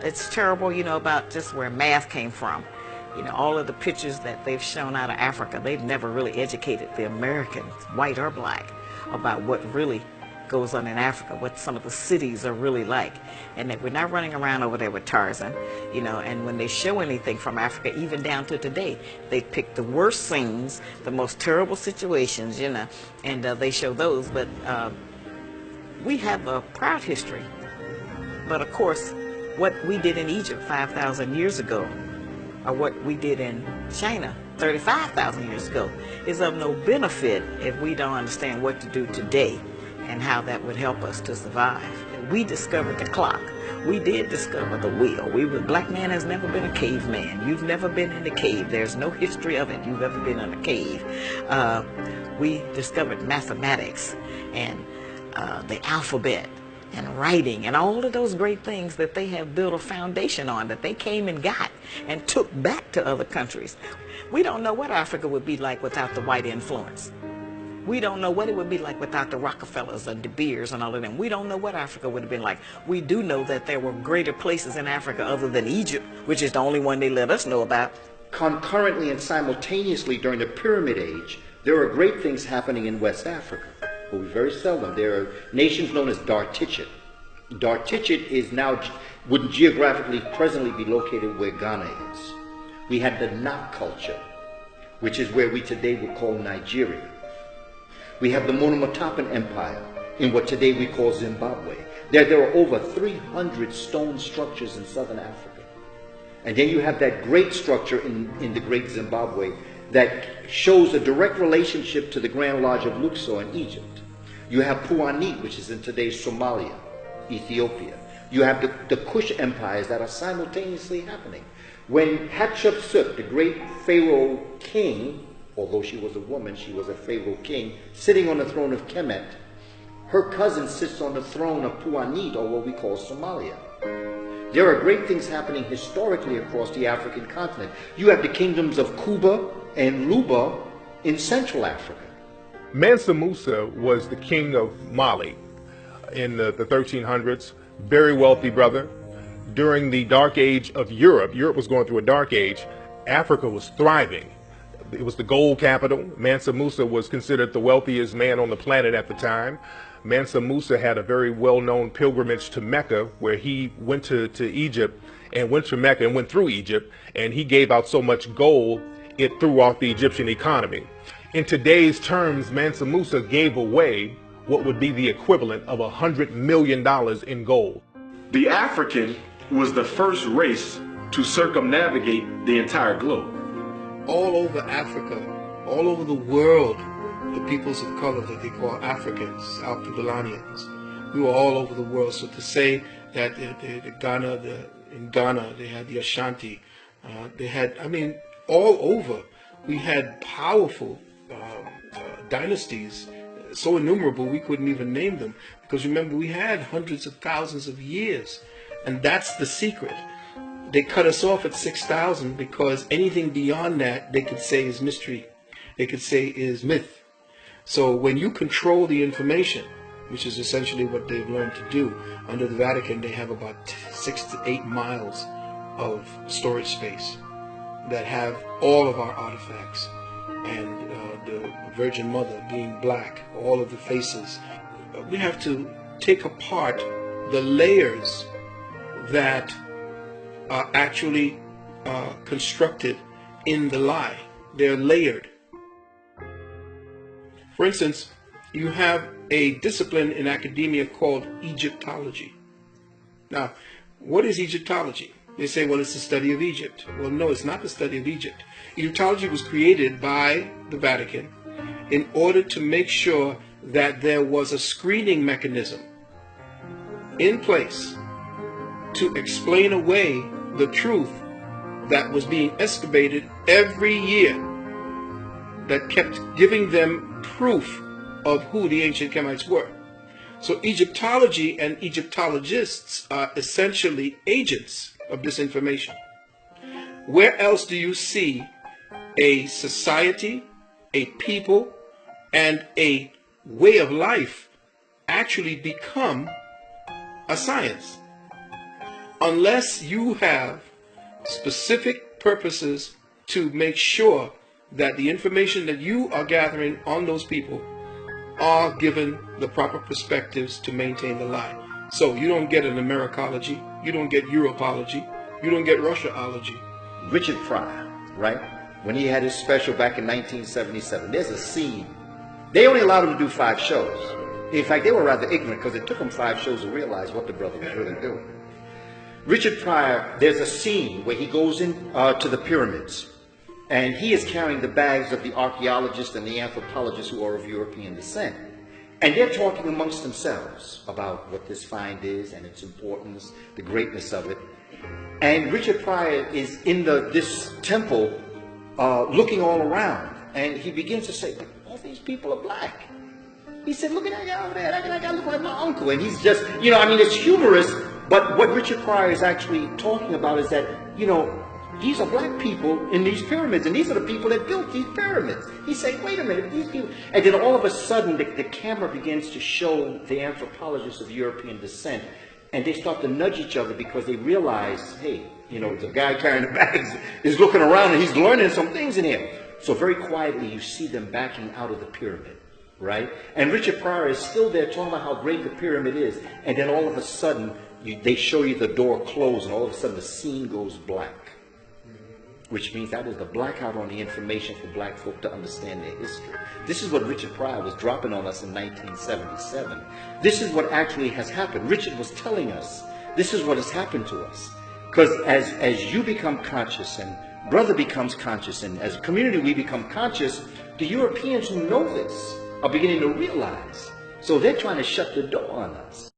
It's terrible, about just where math came from. All of the pictures that they've shown out of Africa, they've never really educated the Americans, white or black, about what really goes on in Africa, what some of the cities are really like. And that we're not running around over there with Tarzan, and when they show anything from Africa, even down to today, they pick the worst scenes, the most terrible situations, and they show those. But we have a proud history. But of course, what we did in Egypt 5,000 years ago, or what we did in China 35,000 years ago, is of no benefit if we don't understand what to do today and how that would help us to survive. We discovered the clock. We did discover the wheel. Black man has never been a caveman. You've never been in a cave. There's no history of it. You've ever been in a cave. We discovered mathematics and the alphabet and writing and all of those great things that they have built a foundation on, that they came and got and took back to other countries. We don't know what Africa would be like without the white influence. We don't know what it would be like without the Rockefellers and De Beers and all of them. We don't know what Africa would have been like. We do know that there were greater places in Africa other than Egypt, which is the only one they let us know about. Concurrently and simultaneously during the Pyramid Age, there are great things happening in West Africa. But we very seldom. There are nations known as Dar-Tichet. Dar-Tichet is now, would geographically presently be located where Ghana is. We had the Nak culture, which is where we today would call Nigeria. We have the Monomotapan Empire in what today we call Zimbabwe. There are over 300 stone structures in southern Africa. And then you have that great structure in the great Zimbabwe that shows a direct relationship to the Grand Lodge of Luxor in Egypt. You have Puanit, which is in today's Somalia, Ethiopia. You have the Kush empires that are simultaneously happening. When Hatshepsut, the great Pharaoh king, although she was a woman, she was a Pharaoh king, sitting on the throne of Kemet, her cousin sits on the throne of Puanit, or what we call Somalia. There are great things happening historically across the African continent. You have the kingdoms of Kuba and Luba in Central Africa. Mansa Musa was the king of Mali in the 1300s, very wealthy brother. During the dark age of Europe was going through a dark age, Africa was thriving. It was the gold capital. Mansa Musa was considered the wealthiest man on the planet at the time. Mansa Musa had a very well-known pilgrimage to Mecca, where he went to Egypt and went to Mecca and went through Egypt, and he gave out so much gold it threw off the Egyptian economy. In today's terms, Mansa Musa gave away what would be the equivalent of $100 million in gold. The African was the first race to circumnavigate the entire globe. All over Africa, all over the world, the peoples of color that they call Africans, Alkebulanans, we were all over the world. So to say that in Ghana they had the Ashanti, they had, all over, we had powerful dynasties, so innumerable we couldn't even name them. Because remember, we had hundreds of thousands of years, and that's the secret. They cut us off at 6,000 because anything beyond that they could say is mystery. They could say is myth. So when you control the information, which is essentially what they've learned to do, under the Vatican they have about 6 to 8 miles of storage space that have all of our artifacts, and the Virgin Mother being black, all of the faces. We have to take apart the layers that are actually constructed in the lie. They're layered. For instance, you have a discipline in academia called Egyptology. Now, what is Egyptology? They say, well, it's the study of Egypt. Well, no, it's not the study of Egypt. Egyptology was created by the Vatican in order to make sure that there was a screening mechanism in place to explain away the truth that was being excavated every year, that kept giving them proof of who the ancient Kemites were. So Egyptology and Egyptologists are essentially agents of this information. Where else do you see a society, a people, and a way of life actually become a science? unless you have specific purposes to make sure that the information that you are gathering on those people are given the proper perspectives to maintain the lie. So you don't get an Americology, you don't get Europology, you don't get Russiaology. Richard Pryor, right? When he had his special back in 1977, there's a scene. They only allowed him to do 5 shows. In fact, they were rather ignorant because it took them 5 shows to realize what the brother was really doing. Richard Pryor, there's a scene where he goes in to the pyramids, and he is carrying the bags of the archaeologists and the anthropologists who are of European descent. And they're talking amongst themselves about what this find is and its importance, the greatness of it. And Richard Pryor is in this temple looking all around, and he begins to say, all these people are black. He said, look at that guy over there, that guy looks like my uncle. And he's just, you know, I mean, it's humorous, but what Richard Pryor is actually talking about is that, you know, these are black people in these pyramids, and these are the people that built these pyramids. He's saying, wait a minute, these people... And then all of a sudden, the camera begins to show the anthropologists of European descent, and they start to nudge each other because they realize, hey, you know, the guy carrying the bags is looking around and he's learning some things in here. So very quietly, you see them backing out of the pyramid, right? And Richard Pryor is still there talking about how great the pyramid is, and then all of a sudden, they show you the door close, and all of a sudden the scene goes black. Which means that was the blackout on the information for black folk to understand their history. This is what Richard Pryor was dropping on us in 1977. This is what actually has happened. Richard was telling us, this is what has happened to us. Because as you become conscious, and brother becomes conscious, and as a community we become conscious, the Europeans who know this are beginning to realize. So they're trying to shut the door on us.